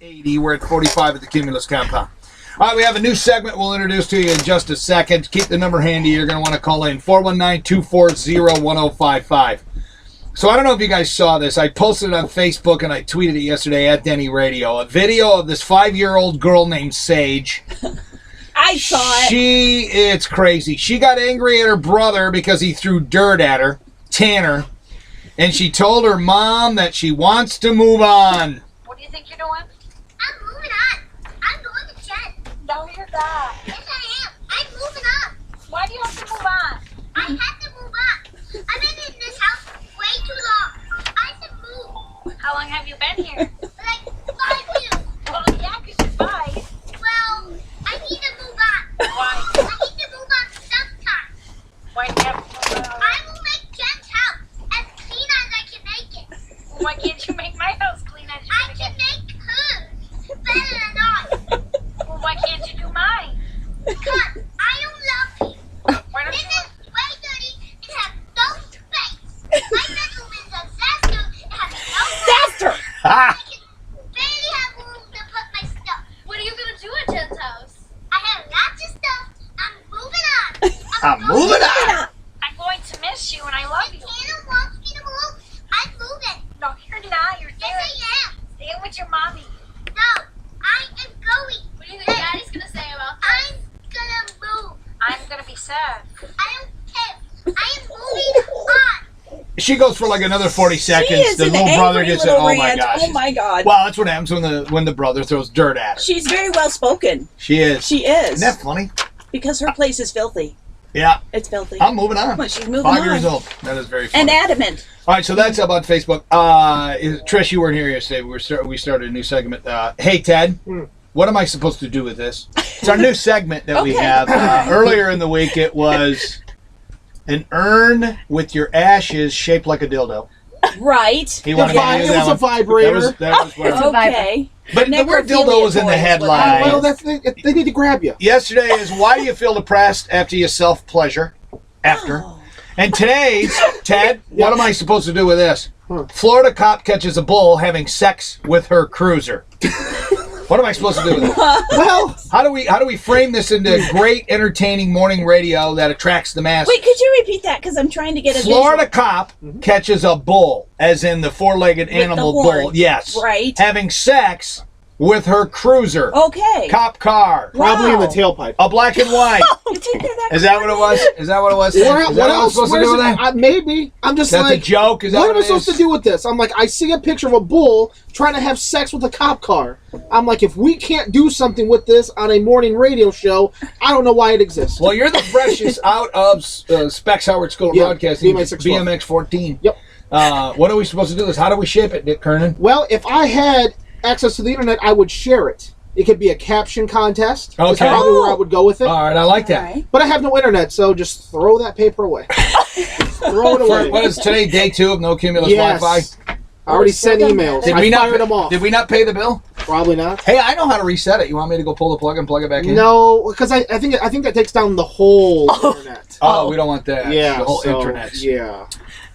80. We're at 45 at the Cumulus compound. All right, we have a new segment we'll introduce to you in just a second. Keep the number handy. You're going to want to call in 419-240-1055. So I don't know if you guys saw this. I posted it on Facebook and I tweeted it yesterday at Denny Radio. A video of this 5-year-old girl named Sage. I saw it. It's crazy. She got angry at her brother because he threw dirt at her, Tanner, and she told her mom that she wants to move on. What do you think you're doing? I'm moving on. I'm going to Jen. No, you're not. Yes, I am. I'm moving on. Why do you have to move on? I have to move on. I've been in this house way too long. I have to move. How long have you been here? Like 5 years. Well, yeah, because you're 5. Well, I need to move on. Why? I need to move on sometime. Why do you have to move on? I will make Jen's house as clean as I can make it. Why can't you make my house clean as you I can make hers better than I. Well, why can't you do mine? Because I don't love you. Why don't This you? is way dirty. It has no space. My bedroom is a disaster. It has no Disaster. I can barely have room to put my stuff. What are you going to do at Jen's house? I have lots of stuff. I'm moving on. I'm moving on. I'm going to miss you and I love you. Anna wants me to move. I'm moving. No, you're not. You're Yes, there. I am. Staying with your mommy. No, I am going. What do you think Daddy's going to say about that? I'm gonna move. I'm going to be sad. I don't care. I am moving on. She goes for like another 40 seconds. She is The an little brother angry gets it. little Oh my rant. gosh. Oh my God. Well, that's what happens when the brother throws dirt at her. She's very well spoken. She is. She is. Isn't that funny? Because her place is filthy. Yeah. It's filthy. I'm moving on. But she's moving 5 on. years old. That is very funny. And adamant. All right, so that's about Facebook. Trish, you weren't here yesterday. We started a new segment. Hey, Ted, what am I supposed to do with this? It's our new segment that we Okay. have. Earlier in the week, it was an urn with your ashes shaped like a dildo. Right. He wanted me to do It that was a one. vibrator. That was where- Okay. But the word dildo was in the headline. Well, they need to grab you. Yesterday is why do you feel depressed after you self-pleasure? After. Oh. And today's, Ted, what am I supposed to do with this? Florida cop catches a bull having sex with her cruiser. What am I supposed to do with it? Well, How do we frame this into great, entertaining morning radio that attracts the masses? Wait, could you repeat that? Because I'm trying to get a Florida visual. cop catches a bull, as in the four-legged the animal bull. horns. Yes. Right. Having sex with her cruiser. Okay. Cop car. probably in the Wow. tailpipe. A black and white. You think they're that Is that what it was? Is that what it was? What, Is that what else? I'm supposed to Where's do with it? that? Maybe. I'm just That's a like, joke? Is that what what am I it supposed is? to do with this? I'm like, I see a picture of a bull trying to have sex with a cop car. I'm like, if we can't do something with this on a morning radio show, I don't know why it exists. Well, you're the freshest out of Specs Howard School of Yeah, Broadcasting, BMX 14. BMX 14. Yep. What are we supposed to do with this? How do we shape it, Dick Kernan? Well, if I had access to the internet, I would share it. It could be a caption contest. That's Okay. probably where I would go with it. All right, I like that. All right. But I have no internet, so just throw that paper away. Throw it away. What is today, day 2 of no cumulus Yes. Wi-Fi? I already sent emails. Did I we fired them off. Did we not pay the bill? Probably not. Hey, I know how to reset it. You want me to go pull the plug and plug it back in? No, because I think that takes down the whole internet. Oh, we don't want that. Yeah, The whole so, internet. Yeah.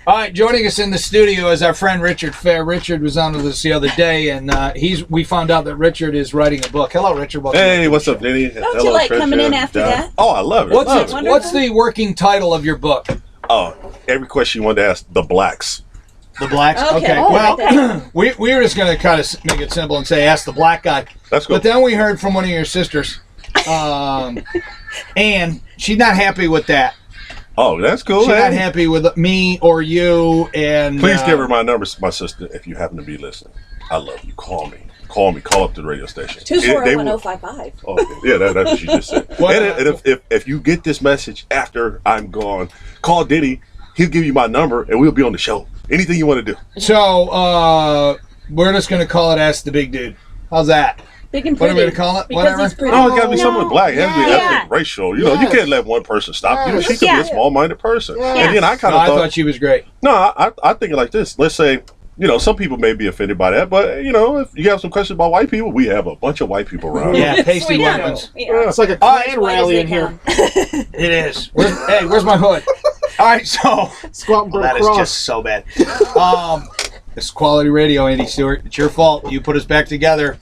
All right, joining us in the studio is our friend Richard Fair. Richard was on with us the other day, and we found out that Richard is writing a book. Hello, Richard. Welcome Hey, to the what's show. up, Denny? Don't you like coming in after that? Oh, I love it. What's love it, it. Wonderful. what's the working title of your book? Oh, every question you wanted to ask, the blacks. The Blacks? Okay. Okay. Oh, Well, right we were just going to kind of make it simple and say, ask the black guy. That's cool. But then we heard from one of your sisters, and she's not happy with that. Oh, that's cool. She's not Hey. happy with me or you. And Please give her my number, my sister, if you happen to be listening. I love you. Call me. Call up to the radio station. 240-1055. Oh, yeah, that's what she just said. What- And if you get this message after I'm gone, call Denny. He'll give you my number, and we'll be on the show. Anything you want to do. So we're just going to call it Ask the Big Dude. How's that? Big and What are pretty. we gonna call it? Because Whatever? he's pretty. Oh, it's got to be someone black. It has to be Yeah. ethnic, racial. You know, you Yes. can't let one person stop you. Yes. She could be Yeah. a small-minded person. Yeah. And then I kind No, of I thought she was great. No, I think it like this. Let's say, you know, some people may be offended by that, but, you know, if you have some questions about white people, we have a bunch of white people around. Yeah, pasty We white do. ones. Yeah. It's like a All right, Klan White as rally they in here. come. It is. Where's my hood? All right, so Squat and burn that is cross. just so bad. It's quality radio, Andy Stewart. It's your fault. You put us back together.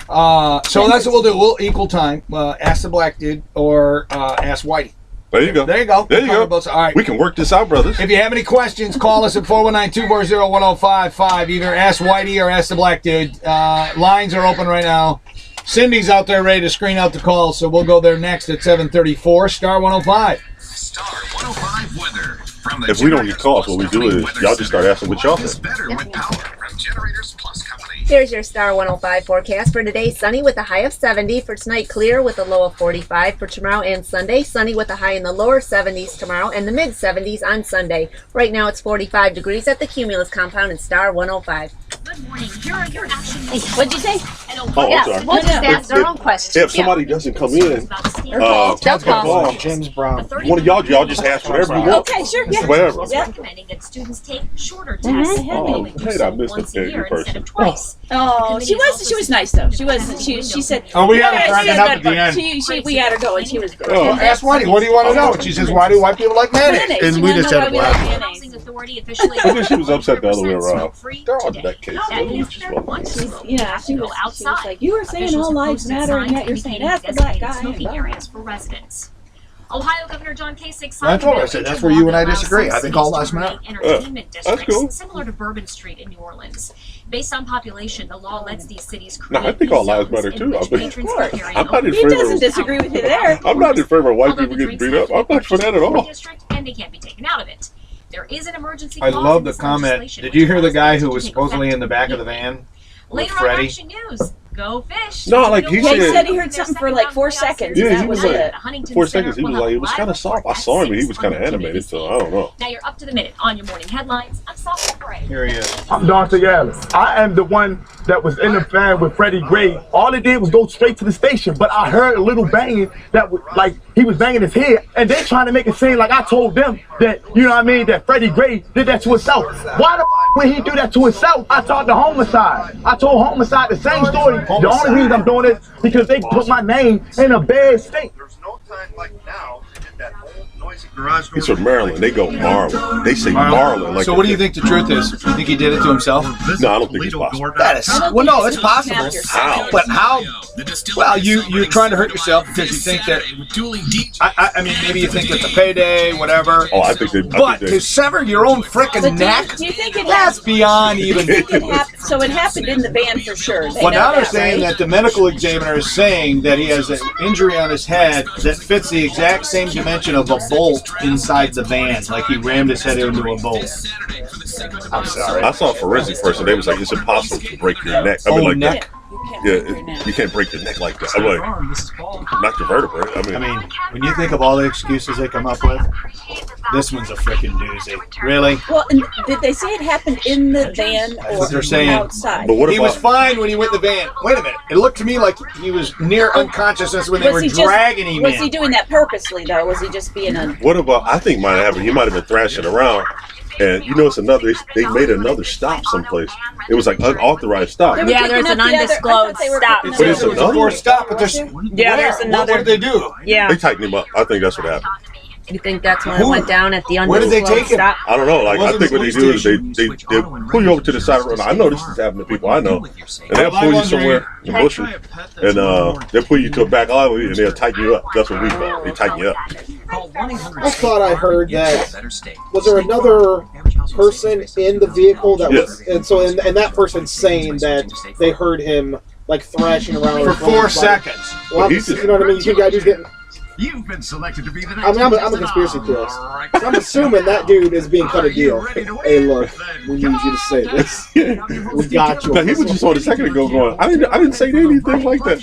So that's what we'll do. We'll equal time. Ask the black dude or ask Whitey. There you go. There you go. There you go. All right. We can work this out, brothers. If you have any questions, call us at 419-240-1055. Either ask Whitey or ask the black dude. Lines are open right now. Cindy's out there ready to screen out the call, so we'll go there next at 7:34. Star 105. Star 105 weather. From the If we don't get calls, what we do is y'all just start asking what y'all think. Better with power from Generators Plus Company. Here's your Star 105 forecast for today. Sunny with a high of 70. For tonight, clear with a low of 45. For tomorrow and Sunday, sunny with a high in the lower 70s tomorrow and the mid 70s on Sunday. Right now, it's 45 degrees at the Cumulus compound in Star 105. Good morning. Here are your action. What'd you say? Oh, I'm Yes, sorry. we'll just ask our own questions. If somebody doesn't come in, They'll call. James Brown. one of y'all just ask whatever you want. Okay, sure. Yeah. Whatever. Recommending that students take shorter tests. Oh, hey, I missed once a a year person. instead of twice. Oh, she was nice though. She said. Oh, we had her Yeah, cracking she up had at the good end. we had her going. She was good. Oh. Ask Whitey, what do you want to know? And she says, why do white people like mayonnaise? Mayonnaise. And She we wanted just to know had a why we like blast. mayonnaise. Housing Authority officially I think she was upset the other way around. They're all in that case. Yeah, she was outside. like, you were saying all lives matter, and yet you're saying that's the black guy. Smoking areas for residents. Ohio Governor John Kasich That's what I said. That's where you and I disagree. I think all lives matter. Entertainment that's districts cool. similar to Bourbon Street in New Orleans. Based on population, the law lets these cities No, create I think all lives zones matter in too. which I mean, patrons can carry I'm not in He favor doesn't of. disagree with you there. I'm not in favor of white Although people the getting drinks beat up. have I'm not for that at all. district, and they can't be taken out of it. There is an emergency I clause love in the this comment. legislation Did which you hear the allows guy it who to was take supposedly effect in the back of the immediately. van with Later on Freddie? Action News. Go fish. No, like, he Yeah, he said- said he heard something for like 4 seconds. Yeah, and he that was was like- it. 4 seconds. He was like, it was kind of soft. I saw him, and he was kind of animated, so I don't know. Now you're up to the minute on your morning headlines. I'm Sophie Gray. Here he is. I'm Dante Allen. I am the one that was in the van with Freddie Gray. All it did was go straight to the station, but I heard a little banging that was like he was banging his head, and they trying to make it seem like I told them that, you know what I mean, that Freddie Gray did that to himself. Why the when he do that to himself? I talked to homicide. I told homicide the same story. The only reason I'm doing it because they put my name in a bad state. There's no time like now to hit that old noisy garage door. He's from Maryland. They go Marlin. They say Marlin. Like So what do you think the truth is? You think he did it to himself? No, I don't think it's possible. That is, well, no, it's possible. How? But how? Well, you're trying to hurt yourself because you think that. I mean, maybe you think it's a payday, whatever. Oh, I think they. But to sever your own frickin' neck, Do you think it that's beyond even. So it happened in the van for sure. They Well, know now they're that, saying right? that the medical examiner is saying that he has an injury on his head that fits the exact same dimension of a bolt inside the van, like he rammed his head into a bolt. I'm sorry. I saw a forensic person. They was like, it's impossible to break your neck. I mean, like neck? that. Yeah, you can't break your neck like that. I'm like, not your vertebrae. I mean, when you think of all the excuses they come up with, this one's a freaking doozy. Really? Well, and did they say it happened in the van or what they're saying. outside? But what He was about? fine when he went in the van. Wait a minute. It looked to me like he was near unconsciousness when they were dragging him Was in. he doing that purposely though? Was he just being a? What about? I think might have happened. He might have been thrashing around, and you know, it's another. They made another stop someplace. It was like unauthorized stop. They were Yeah, picking there's up an the other- I undisclosed thought they were stop. picking But up it's the It was other- a forced stop, but there's. Yeah, there's What another. did they do? Yeah. They tightened him up. I think that's what happened. You think that's when Who? it went down at the Where did they undisclosed take him? stop? I don't know. Like, I Wasn't think the what they police do is they pull you over to the side of the road. I know this is happening to people I know, and they'll pull you somewhere in the bushes, and they'll pull you to a back alley and they'll tighten you up. That's what we call. They tighten you up. I thought I heard that. Was there another person in the vehicle that was, and so and that person's saying that they heard him like thrashing around For 4 seconds. Well, you know what I mean? You think that dude's getting? You've been selected to be the I mean, I'm a conspiracy theorist. So I'm assuming that dude is being cut a deal. Hey, look, we need you to say this. We got you. Now, he was just on a second ago going, I didn't say anything like that.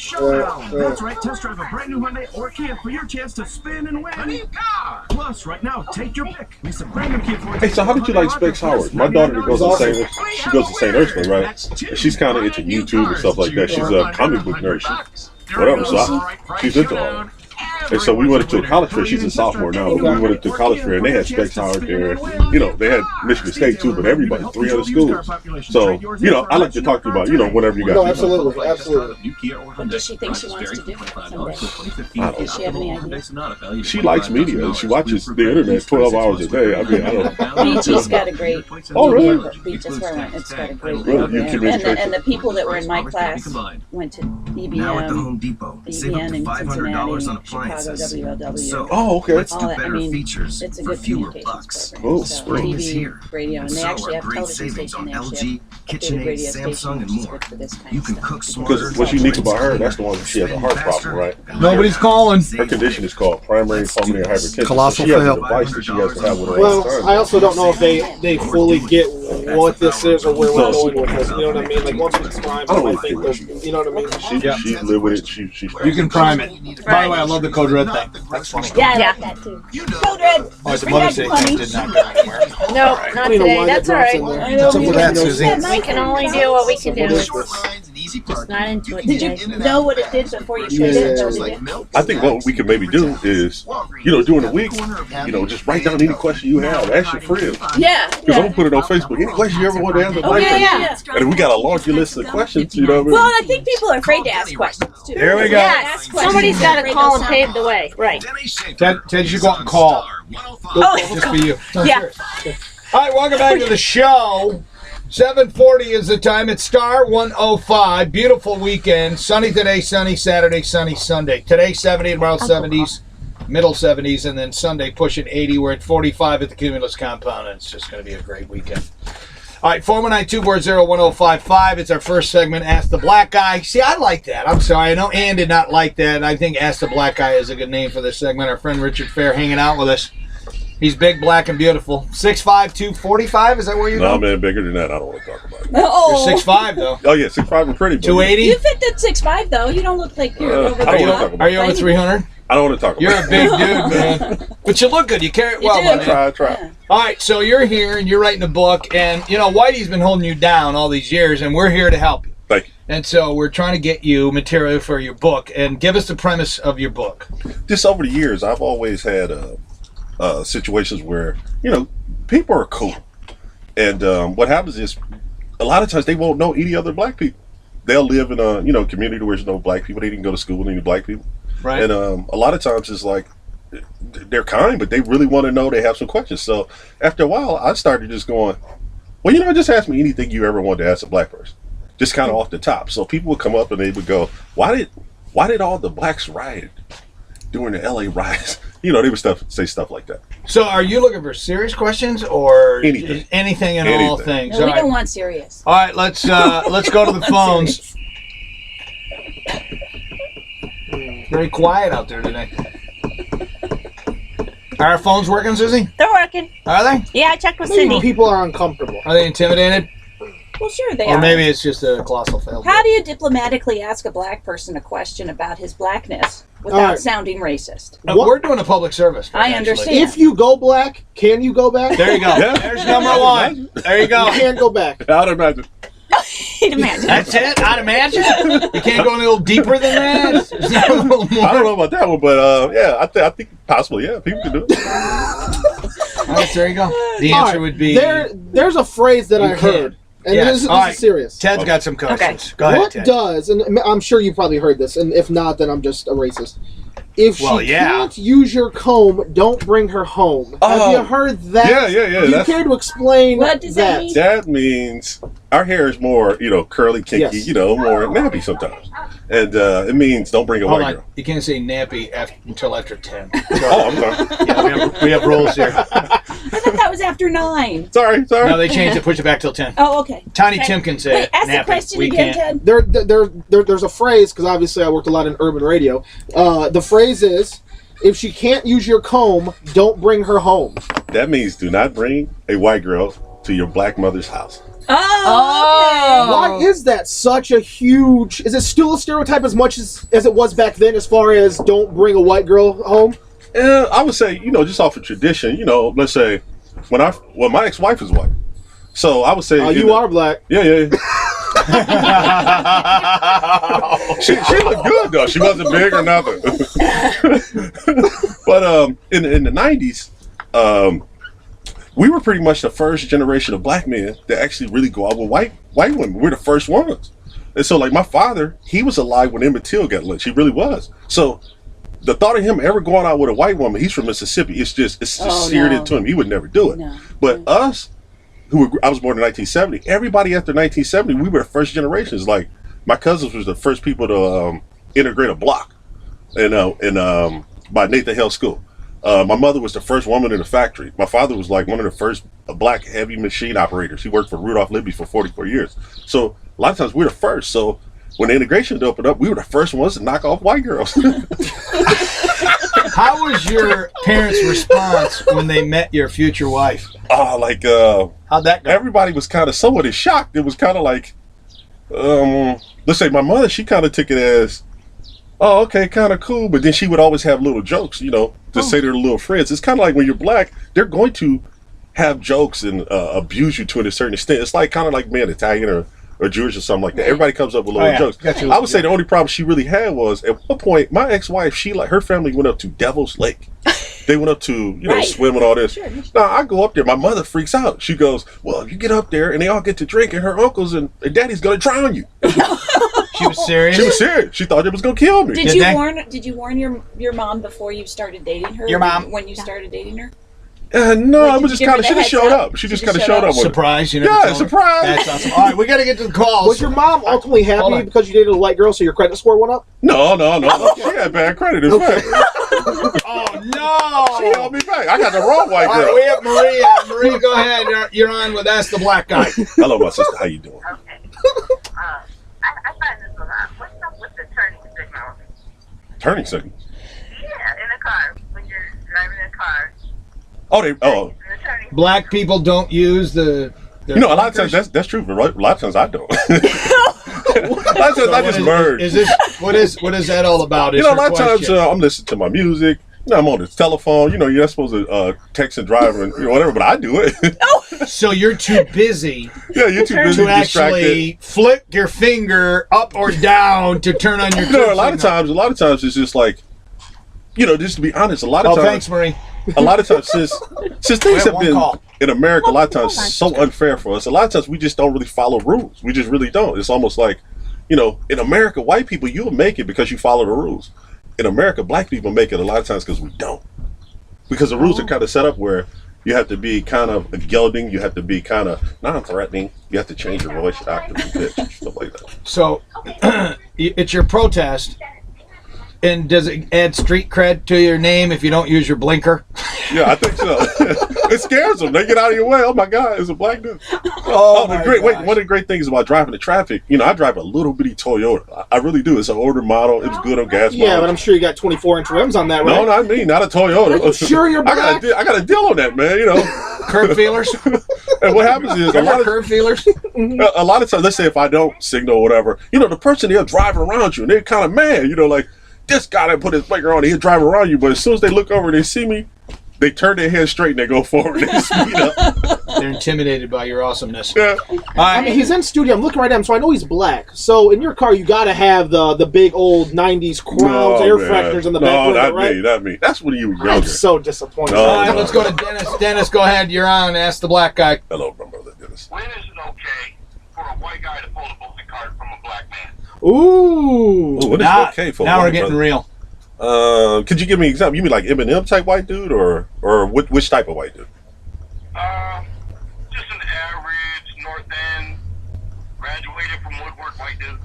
That's right. Test drive a brand new Hyundai or Kia for your chance to spin and win a new car. Plus, right now, take your pick. Lease a brand new Kia for Hey, so how did you like Specs Howard? My daughter goes to St. Ursula, right? And she's kind of into YouTube and stuff like that. She's a comic book nerd. Whatever. So she's into all that. And so we went to a college fair. She's a sophomore now. We went to a college fair, and they had specs out there. You know, they had Michigan State too, but everybody, 3 other schools. So, you know, I like to talk to you about, you know, whatever you got. No, absolutely, absolutely. What does she think she wants to do someday? I don't Does she have any idea? She likes media. She watches the internet 12 hours a day. I mean, I don't. BG's got a great. Oh, really? That's where I went. It's got a great. Really? And the people that were in my class went to Now at the Home EBM, Depot, save up EBN to in $500 Cincinnati, on appliances. Chicago, WLW. So, Oh, okay. let's all do that. I better mean, features it's a for good fewer communications bucks. program. Oh, So Spring is TV, here. radio, and they So actually are have great television savings station. on They actually LG, have big KitchenAid, radio Samsung, station, and which is more. good for this kind You of can stuff. cook smarter. Because what's unique about her, that's the one she has a heart problem, right? Nobody's calling. Her condition is called primary pulmonary hypertension. Colossal so she has a fail. device that she has to have with her all the Well, time. I also don't know if they fully get what this is or where we're going with this. You know what I mean? Like once we prime them, I think there's, you know what I mean? She live with it. She You can prime it. By the way, I love the Code Red thing. That's funny. Yeah, I like that too. Code Red. Oh, it's a Mother's Day thing. Did not go anywhere. No, I not don't even know today. why That's that all drops right. in there. What's up with that, Susie? We can only do what we can do. What is this? Just not into it Did today. you know what it did before you tried Yeah. it? Though, did you? I think what we can maybe do is, you know, during the week, you know, just write down any question you have. Ask your friends. Yeah. Because I'm going to put it on Facebook. Any question you ever want to ask? Oh, yeah. And if we got a laundry list of questions, you know what I mean? Well, I think people are afraid to ask questions too. Here we go. Yes, somebody's got to call and pave the way. Right. Ted, you should go out and call. Oh, Just for you. yeah. All right, welcome back to the show. 7:40 is the time. It's Star 105. Beautiful weekend. Sunny today, sunny Saturday, sunny Sunday. Today 70, tomorrow 70s, middle 70s, and then Sunday pushing 80. We're at 45 at the Cumulus compound, and it's just going to be a great weekend. All right, 419-240-1055. It's our first segment, Ask the Black Guy. See, I like that. I'm sorry. I know Ann did not like that. I think Ask the Black Guy is a good name for this segment. Our friend Richard Fair hanging out with us. He's big, black, and beautiful. 6'5", 245. Is that where you No, go? man, bigger than that. I don't want to talk about it. Oh. You're 6'5", though. Oh, yeah, 6'5" and pretty. 280? You fit that 6'5", though. You don't look like you're over I don't the want to talk top. about Are you over 300? I don't want to talk about You're it. a big dude, man. But you look good. You carry it well, do. my man. I try. All right, so you're here, and you're writing a book. And, you know, Whitey's been holding you down all these years, and we're here to help you. Thank you. And so we're trying to get you material for your book. And give us the premise of your book. Just over the years, I've always had situations where, you know, people are cool. And what happens is, a lot of times they won't know any other black people. They'll live in a, you know, community where there's no black people. They didn't go to school with any black people. Right. And a lot of times it's like, they're kind, but they really want to know. They have some questions. So after a while, I started just going, well, you know, just ask me anything you ever wanted to ask a black person. Just kind of off the top. So people would come up and they would go, why did all the blacks riot during the LA riots? You know, they would say stuff like that. So are you looking for serious questions or Anything. anything and all things? No, we All right. don't want serious. All right, let's go to the phones. Very quiet out there today. Are our phones working, Susie? They're working. Are they? Yeah, I checked with Maybe Cindy. people are uncomfortable. Are they intimidated? Well, sure they Or are. maybe it's just a colossal fail. How do you diplomatically ask a black person a question about his blackness without All right. sounding racist? We're doing a public service. I actually. understand. If you go black, can you go back? There you go. Yeah. There's number one. There you go. You can't go back. I'd imagine. Imagine. That's it? I'd imagine. You can't go a little deeper than that? Is that a little more? I don't know about that one, but yeah, I think possibly, yeah, people can do it. All right, there you go. The All answer right, would be... There's a phrase that I You could. heard, and Yes. this All right. is serious. Ted's got some questions. Okay. Go ahead, What Ted. does, and I'm sure you probably heard this, and if not, then I'm just a racist. If Well, she yeah. can't use your comb, don't bring her home. Have you heard that? Yeah. Do you care to explain What does that mean? That means our hair is more, you know, curly, kinky, Yes. you know, more nappy sometimes. And it means don't bring a Hold white on. girl. You can't say nappy until after 10. Oh, I'm sorry. Yeah, we have rules here. I thought that was after 9. Sorry. No, they changed it. Push it back till 10. Oh, okay. Tiny Okay. Tim can say Wait, it. ask nappy. the question We again, can't. Ted. There's a phrase, because obviously I worked a lot in urban radio. The phrase is, if she can't use your comb, don't bring her home. That means do not bring a white girl to your black mother's house. Oh, Why is that such a huge... Is it still a stereotype as much as it was back then as far as don't bring a white girl home? I would say, you know, just off of tradition, you know, let's say, my ex-wife is white. So I would say... You are black. Yeah. She looked good though. She wasn't big or nothing. But in the 90s, we were pretty much the first generation of black men that actually really go out with white women. We're the first ones. And so like my father, he was alive when Emmett Till got lynched. He really was. So the thought of him ever going out with a white woman, he's from Mississippi, it's just seared into him. He would never do it. No. But us, I was born in 1970, everybody after 1970, we were the first generations. Like my cousins was the first people to integrate a block by Nathan Hale School. My mother was the first woman in the factory. My father was like one of the first black heavy machine operators. He worked for Rudolph Libby for 44 years. So a lot of times we're the first. So when the integration opened up, we were the first ones to knock off white girls. How was your parents' response when they met your future wife? How'd that go? Everybody was kind of somewhat shocked. It was kind of like, let's say my mother, she kind of took it as, oh, okay, kind of cool. But then she would always have little jokes, to say to her little friends. It's kind of like when you're black, they're going to have jokes and abuse you to a certain extent. It's like kind of like being Italian or Jewish or something like that. Everybody comes up with little jokes. I would say the only problem she really had was at one point, my ex-wife, her family went up to Devil's Lake. They went up to, swim and all this. Sure. Now, I go up there. My mother freaks out. She goes, well, if you get up there and they all get to drink and her uncles and daddy's going to drown you. She was serious? She was serious. She thought it was going to kill me. Did you warn your mom before you started dating her? Your mom? When you started dating her? No, it was just kind of, she just showed up. She just kind of showed up. Surprise, surprise. That's awesome. All right, we got to get to the calls. Was your mom ultimately happy because you dated a white girl so your credit score went up? No. She had bad credit. In fact. Oh, no. She held me back. I got the wrong white girl. All right, we have Maria. Maria, go ahead. You're on with Ask the Black Guy. Hello, my sister. How you doing? Okay. I find this a lot. What's up with the turning signal? Turning signal? Yeah, in a car. When you're driving a car. Black people don't use the a lot of times that's true, but a lot of times I don't. A lot of times I just merge. What is that all about? A lot of times I'm listening to my music. I'm on the telephone. You're not supposed to text and drive and whatever, but I do it. So you're too busy. Yeah, you're too busy to actually flick your finger up or down to turn on your. A lot of times it's just like, just to be honest, a lot of times. Thanks, Marie. A lot of times since things have been in America a lot of times so unfair for us, a lot of times we just don't really follow rules. We just really don't. It's almost like, in America, white people, you'll make it because you follow the rules. In America, black people make it a lot of times because we don't. Because the rules are kind of set up where you have to be kind of gelding, you have to be kind of non-threatening, you have to change your voice, octave, and pitch, stuff like that. So, it's your protest. And does it add street cred to your name if you don't use your blinker? Yeah, I think so. It scares them. They get out of your way. Oh my God, it's a black dude. One of the great things about driving the traffic, I drive a little bitty Toyota. I really do. It's an older model. It's good on gas. Yeah, but I'm sure you got 24-inch rims on that, right? No, not me. Not a Toyota. Are you sure you're black? I got a deal on that, man. Curb feelers. And what happens is curb feelers. A lot of times, let's say if I don't signal or whatever, the person they're driving around you and they're kind of mad. Like. This guy that put his blinker on, he'll drive around you, but as soon as they look over and they see me, they turn their head straight and they go forward. They speed up. They're intimidated by your awesomeness. Yeah. I mean, he's in studio. I'm looking right at him, so I know he's black. So in your car, you got to have the big old 90s crowns, air fresheners in the back window, right? Not me. That's when you were younger. I'm so disappointed. All right, let's go to Dennis. Dennis, go ahead. You're on. Ask the Black Guy. Hello, my brother Dennis. When is it okay for a white guy to pull a booking card from a black man? Ooh. What is okay for now we're getting real. Could you give me an example? You mean like Eminem type white dude, or which type of white dude? Just an average North End, graduated from Woodward white dude.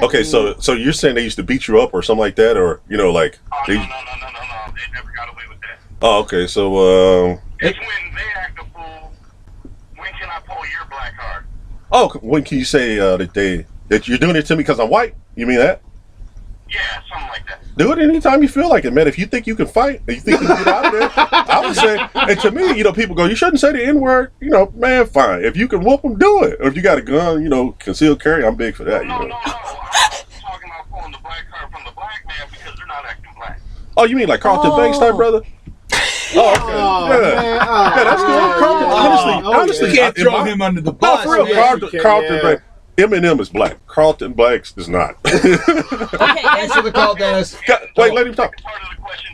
Okay, so you're saying they used to beat you up or something like that, or no. They never got away with that. Oh, okay, so it's when they act a fool. When can I pull your black card? Oh, when can you say that you're doing it to me because I'm white? You mean that? Yeah, something like that. Do it anytime you feel like it, man. If you think you can fight, and you think you can get out of there, I would say, and to me, people go, you shouldn't say the N-word, man, fine. If you can whoop them, do it. Or if you got a gun, concealed carry, I'm big for that, No. I'm talking about pulling the black card from the black man because they're not acting black. Oh, you mean like Carlton Banks type, brother? Oh, okay. Yeah, that's good. Carlton, honestly, you can't throw him under the bus. No, for real, Carlton Banks. Eminem is black. Carlton Blacks is not. Okay, Thanks for the call, Dennis. Wait, let him talk.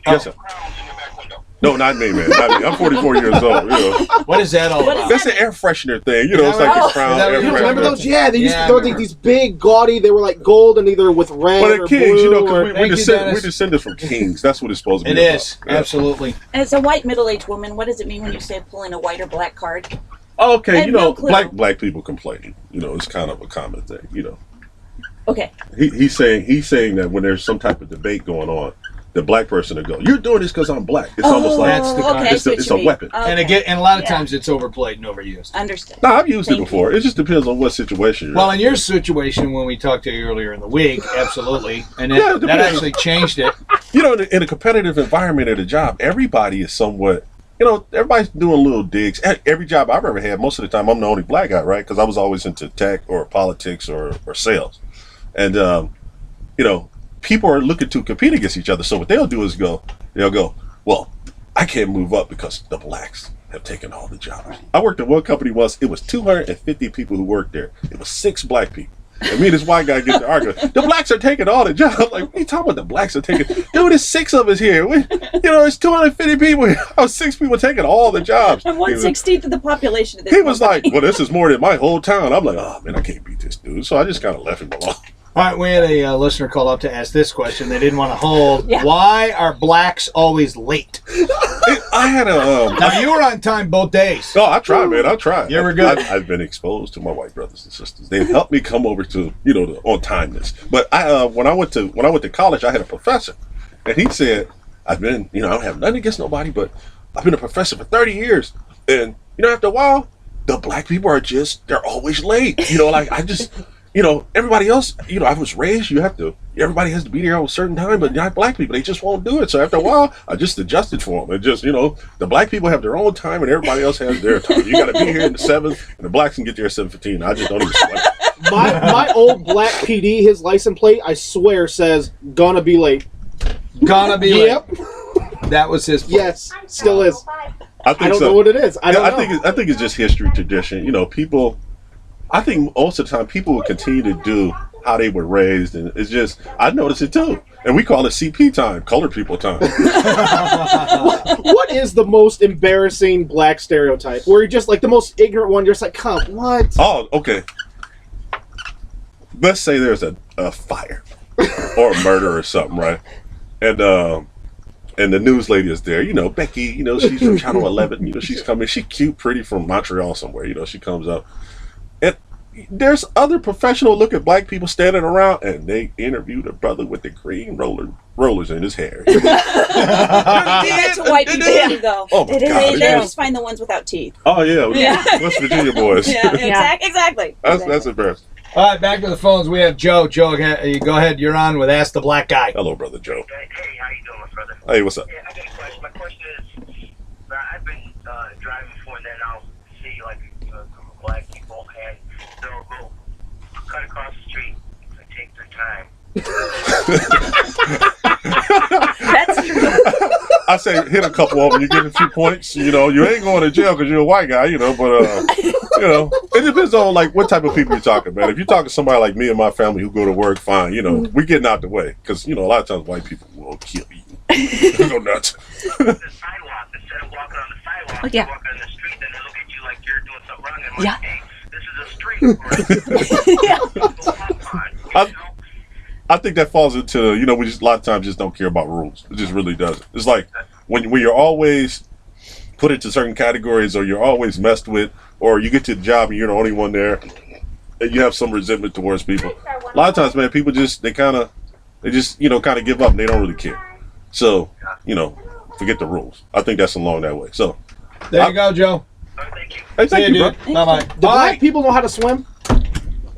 Yes, sir. No, not me, man. Not me. I'm 44 years old. You know. What is that all about? That's an air freshener thing. You know, it's like a crown air You freshener. remember those? Yeah, they used to throw these big gaudy. They were like gold and either with red But or the kings, blue. you know, or, because we're descendants from kings. That's what it's supposed to be. It is, about. Yeah. absolutely. As a white middle-aged woman, what does it mean when you say pulling a white or black card? Oh, I okay, have you know, no clue. black people complaining. You know, it's kind of a common thing. You know, Okay. he's saying that when there's some type of debate going on, the black person will go, "You're doing this because I'm black." It's almost like That's the okay, it's a weapon. Okay. And again, and a lot of times it's overplayed and overused. Understood. No, I've used it Thank before. It just depends on what situation you're Well, in. in your situation, when we talked to you earlier in the week, absolutely, and Yeah, it that depends. actually changed it. You know, in a competitive environment at a job, everybody is somewhat, you know, everybody's doing little digs. At every job I've ever had, most of the time, I'm the only black guy, right? Because I was always into tech or politics or sales. And, you know, people are looking to compete against each other. So what they'll do is they'll go, well, I can't move up because the blacks have taken all the jobs. I worked at one company once. It was 250 people who worked there. It was 6 black people. And me and this white guy get to argue. The blacks are taking all the jobs. I'm like, what are you talking about? The blacks are taking? Dude, there's 6 of us here. It's 250 people. I was 6 people taking all the jobs. And 1/16 of the population of this He was like, company. well, this is more than my whole town. I'm like, oh man, I can't beat this dude. So I just kind of left him alone. All right, we had a listener call up to ask this question. They didn't want to hold. Yeah. Why are blacks always late? I had a. Now, you were on time both days. Oh, I tried, man. I tried. You were good. I've been exposed to my white brothers and sisters. They've helped me come over to the on timeness. But when I went to college, I had a professor, and he said, I've been I don't have nothing against nobody, but I've been a professor for 30 years, and after a while, the black people they're always late. Like I just. Everybody else, I was raised, everybody has to be there at a certain time, but not black people, they just won't do it. So after a while, I just adjusted for them. And just, the black people have their own time and everybody else has their time. You got to be here at 7, and the blacks can get there at 7:15. I just don't even sweat it. My old black PD, his license plate, I swear says "gonna be late." Gonna be Yep. late. That was his. Yes, still is. I think I don't so. know what it is. I don't know. I think it's just history, tradition. People. I think most of the time people will continue to do how they were raised, and it's just I notice it too. And we call it CP time, colored people time. What is the most embarrassing black stereotype? Where you're just like the most ignorant one. You're just like, come, what? Oh, okay. Let's say there's a fire or a murder or something, right? And the news lady is there. Becky. She's from Channel 11. She's coming. She's cute, pretty from Montreal somewhere. She comes up. And there's other professional-looking black people standing around, and they interviewed a brother with the green rollers in his hair. That's what white people do, though. Oh my God! They just find the ones without teeth. Oh yeah, West Virginia boys. Yeah, exactly. That's embarrassing. All right, back to the phones. We have Joe. Joe, you go ahead. You're on with Ask the Black Guy. Hello, brother Joe. Hey, how you doing, brother? Hey, what's up? Yeah, I got a question. My question is, I've been driving before, and then I'll see like a group of black people, and they'll go cut across the street and take their time. That's true. I say hit a couple of them. You get a few points. You ain't going to jail because you're a white guy. But it depends on like what type of people you're talking about. If you're talking to somebody like me and my family who go to work, fine. We're getting out the way because a lot of times white people will kill you. They go nuts. The sidewalk, instead of walking on the sidewalk, Oh, yeah. you walk on the street, then they look at you like you're doing something wrong. And Yeah. hey, this is a street. I think that falls into we just a lot of times just don't care about rules. It just really doesn't. It's like when you're always put into certain categories, or you're always messed with, or you get to the job and you're the only one there, and you have some resentment towards people. A lot of times, man, people just kind of give up and they don't really care. So forget the rules. I think that's along that way. So There you go, Joe. hey, thank you, bro. Bye-bye. Do black people know how to swim?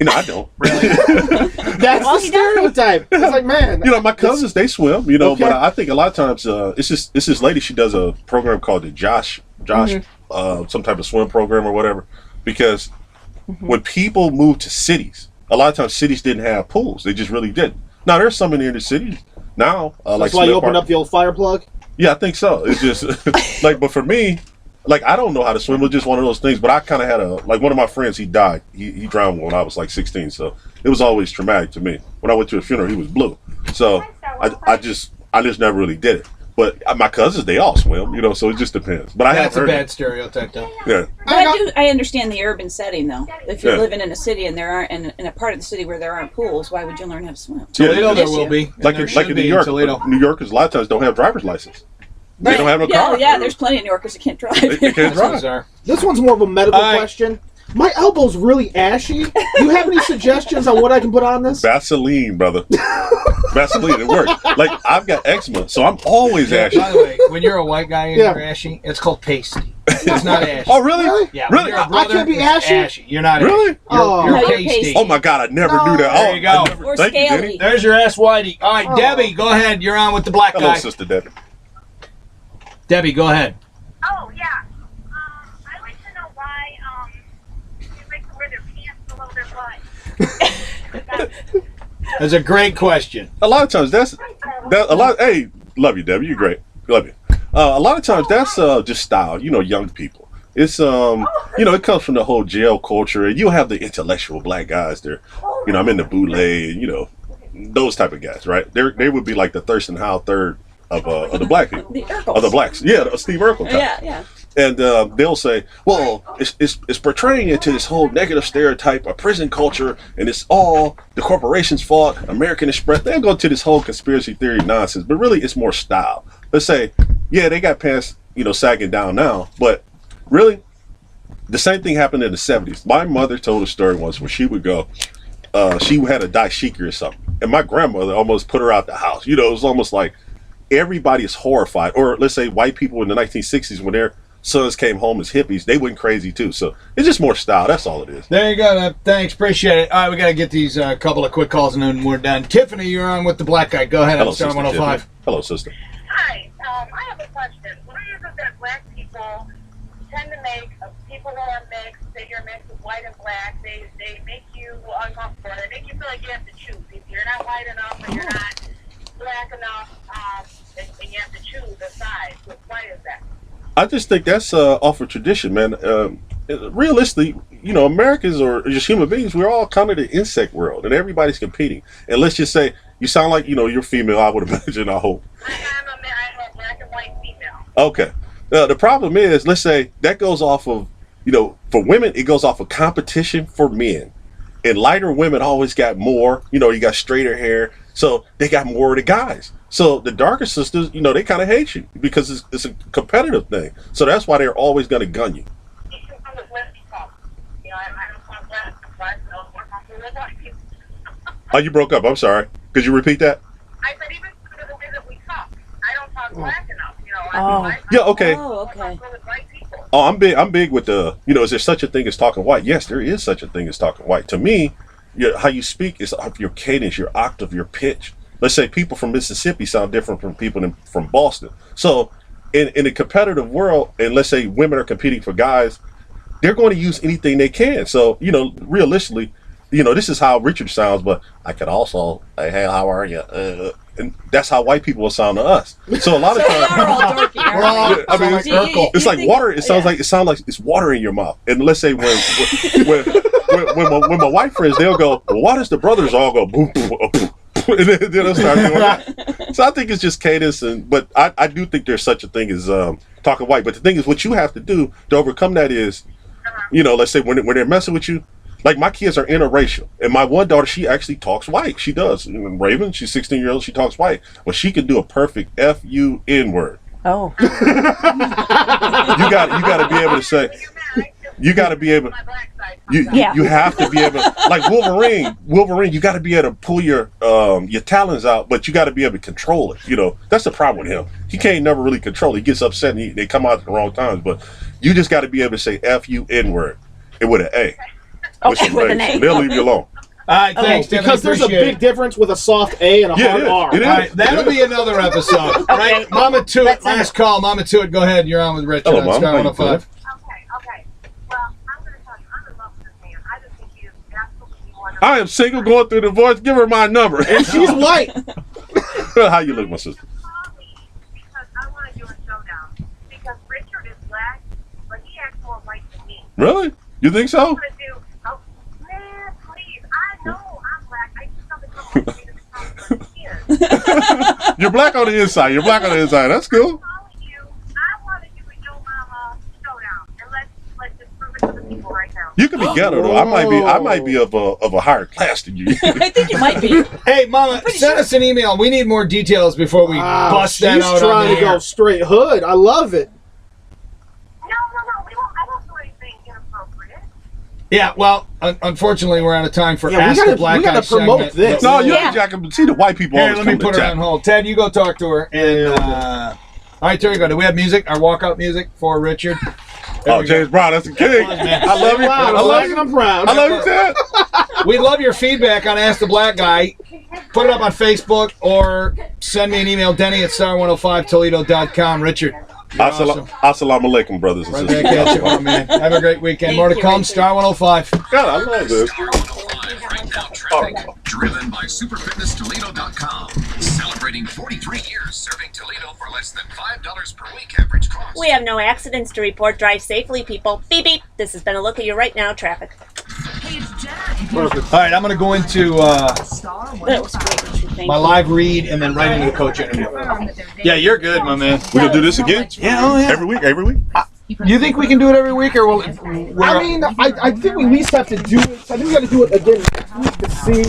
I don't. That's the stereotype. It's like, man. My cousins, they swim, Okay. but I think a lot of times it's this lady, she does a program called the Josh, some type of swim program or whatever, because when people move to cities, a lot of times cities didn't have pools. They just really didn't. Now, there's some in the inner cities now. That's why you opened up the old fire plug? Yeah, I think so. It's just, but for me, like I don't know how to swim. It was just one of those things. But I kind of had one of my friends. He died. He drowned when I was like 16. So it was always traumatic to me. When I went to a funeral, he was blue. So I just never really did it. But my cousins, they all swim, you know. So it just depends. But that's a bad stereotype, though. Yeah. But I understand the urban setting, though. If you're living in a city and there aren't in a part of the city where there aren't pools, why would you learn how to swim? Toledo, there will be. Like in New York. New Yorkers a lot of times don't have driver's license. They don't have no car. Yeah, there's plenty of New Yorkers that can't drive. They can't drive. This one's more of a medical question. My elbow's really ashy. Do you have any suggestions on what I can put on this? Vaseline, brother. Vaseline, it works. Like, I've got eczema, so I'm always ashy. By the way, when you're a white guy and you're ashy, it's called pasty. It's not ashy. Oh, really? Yeah. Really? I can't be ashy? You're not really? ashy. You're pasty. Oh, my God, I never knew that. There you go. Or thank you, Denny. There's your ass whitey. All right, Debbie, go ahead. You're on with the black guy. Hello, Sister Debbie. Debbie, go ahead. Oh, yeah. I'd like to know why you make them wear their pants below their butt. That's a great question. A lot of times hey, love you, Debbie. You're great. Love you. A lot of times that's just style, you know, young people. It's you know, it comes from the whole jail culture, and you have the intellectual black guys there. You know, I'm in the bootleg, you know, those type of guys, right? They would be like the Thurston Howell third of the black people. Of the blacks. Yeah, the Steve Urkel type. Yeah. And they'll say, well, it's portraying into this whole negative stereotype of prison culture, and it's all the corporation's fault, American Express. They'll go to this whole conspiracy theory nonsense, but really it's more style. Let's say, yeah, they got pants, you know, sagging down now, but really, the same thing happened in the 70s. My mother told a story once where she would go, she had a dashiki or something, and my grandmother almost put her out the house. You know, it was almost like everybody is horrified. Or let's say white people in the 1960s when their sons came home as hippies, they went crazy too. So it's just more style. That's all it is. There you go. Thanks. Appreciate it. All right, we got to get these couple of quick calls and then we're done. Tiffany, you're on with the black guy. Go ahead. Hello, I'm Star 105. Tiffany. Hello, sister. Hi, I have a question. Why is it that black people tend to make people who are mixed, say you're mixed with white and black, they make you uncomfortable. They make you feel like you have to choose. If you're not white enough or you're not black enough, and you have to choose a side. So why is that? I just think that's off of tradition, man. Realistically, you know, Americans or just human beings, we're all kind of the insect world, and everybody's competing. And let's just say, you sound like, you know, you're female, I would imagine, I hope. I'm a black and white female. Okay. The problem is, let's say, that goes off of, you know, for women, it goes off of competition for men. And lighter women always got more, you know, you got straighter hair, so they got more of the guys. So the darker sisters, you know, they kind of hate you because it's a competitive thing. So that's why they're always going to gun you. Oh, you broke up. I'm sorry. Could you repeat that? I said even the way that we talk, I don't talk black enough. You know, yeah. Okay. Oh, okay. Oh, I'm big with the, you know, is there such a thing as talking white? Yes, there is such a thing as talking white. To me, how you speak is your cadence, your octave, your pitch. Let's say people from Mississippi sound different from people from Boston. So in a competitive world, and let's say women are competing for guys, they're going to use anything they can. So, you know, realistically, you know, this is how Richard sounds, but I could also, hey, how are you? And that's how white people will sound to us. So a lot of times, it's like water. It sounds like it's water in your mouth. And let's say when my white friends, they'll go, well, why does the brothers all go boom, boom, boom, and then they'll start doing that. So I think it's just cadence, but I do think there's such a thing as talking white. But the thing is, what you have to do to overcome that is, you know, let's say when they're messing with you. Like, my kids are interracial, and my one daughter, she actually talks white. She does. Raven, she's 16 years old, she talks white. But she can do a perfect F-U-N word. Oh. You got to be able to say, you got to be able, you have to be able, like Wolverine, you got to be able to pull your talons out, but you got to be able to control it. You know, that's the problem with him. He can't never really control it. He gets upset, and they come out at the wrong times, but you just got to be able to say F-U-N word, and with an A. Okay, with an A. They'll leave you alone. All right, thanks, Tiffany. Because there's a big difference with a soft A and a hard R. It is. All right, that'll be another episode. Right? Mama Tuit, last call. Mama Tuit, go ahead. You're on with Richard on Star 105. Okay. Well, I'm going to tell you, I'm in love with this man. I just think he is absolutely wonderful. I am single, going through divorce. Give her my number. And she's white. How you look, my sister? Because I want to do a showdown. Because Richard is black Really? You think so? Oh, man, please. I know I'm black. I just don't become You're black on the inside. You're black on the inside. That's cool. I want to do a Yo Mama showdown, and let's just prove it to the people right now. You could be ghetto though. I might be of a higher class than you. I think you might be. Hey, Mama, send us an email. We need more details before we bust that out. She's trying to go straight hood. I love it. No, I won't do anything inappropriate. Yeah, well, unfortunately, we're out of time for Ask the Black Guy promote segment. this. No, you have to see the white people. Here, always let me come to put her chat. on hold. Ted, you go talk to her. And all right, there you go. Do we have music? Our walkout music for Richard. Oh, James Brown, that's a king. I love you. I love you. I'm proud. I love you, Ted. We love your feedback on Ask the Black Guy. Put it up on Facebook or send me an email, Denny@star105toledo.com. Richard. Assalamu alaikum, brothers and Right sisters. back at you, my man. Have a great weekend. More to come. Star 105. God, I love this. Driven by SuperFitnessToledo.com. Celebrating 43 years serving Toledo for less than $5 per week average cost. We have no accidents to report. Drive safely, people. Beep, beep. This has been a look at you right now, traffic. Perfect. All right, I'm going to go into my live read and then right into the coach interview. Yeah, you're good, my man. We gonna do this again? Yeah, oh yeah. Every week? You think we can do it every week, or will? I mean, I think we at least have to do it. I think we got to do it again next week to see